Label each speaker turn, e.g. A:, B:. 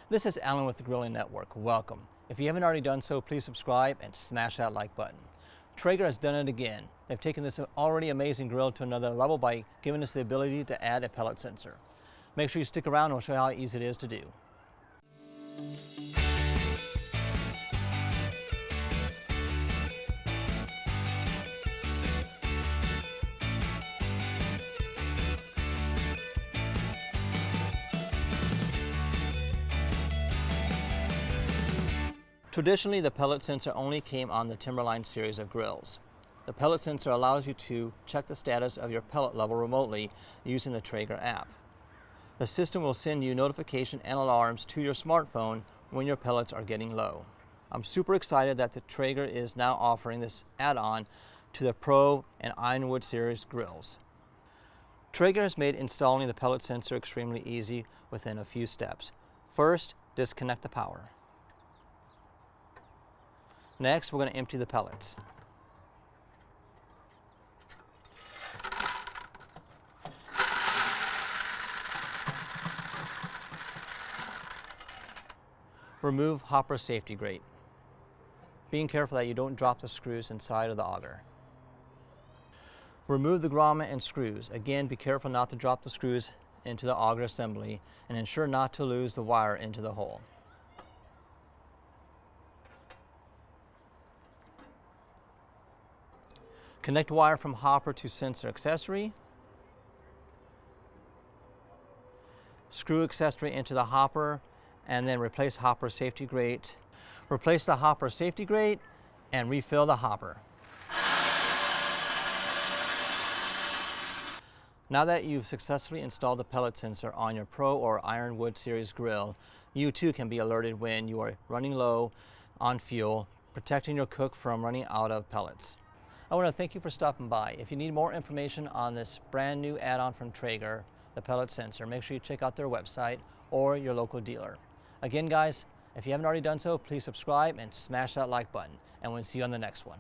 A: This is Alan with the Grilling Network. Welcome. If you haven't already done so, please subscribe and smash that like button. Traeger has done it again. They've taken this already amazing grill to another level by giving us the ability to add a pellet sensor. Make sure you stick around and I'll show you how easy it is to do. Traditionally, the pellet sensor only came on the Timberline series of grills. The pellet sensor allows you to check the status of your pellet level remotely using the Traeger app. The system will send you notification and alarms to your smartphone when your pellets are getting low. I'm super excited that the Traeger is now offering this add-on to the Pro and Ironwood series grills. Traeger has made installing the pellet sensor extremely easy within a few steps. First, disconnect the power. Next, we're going to empty the pellets. Remove hopper safety grate, being careful that you don't drop the screws inside of the auger. Remove the grommet and screws. Again, be careful not to drop the screws into the auger assembly and ensure not to lose the wire into the hole. Connect wire from hopper to sensor accessory. Screw accessory into the hopper and then replace hopper safety grate. Replace the hopper safety grate and refill the hopper. Now that you've successfully installed the pellet sensor on your Pro or Ironwood series grill, you too can be alerted when you are running low on fuel, protecting your cook from running out of pellets. I want to thank you for stopping by. If you need more information on this brand new add-on from Traeger, the pellet sensor, make sure you check out their website or your local dealer. Again, guys, if you haven't already done so, please subscribe and smash that like button, and we'll see you on the next one.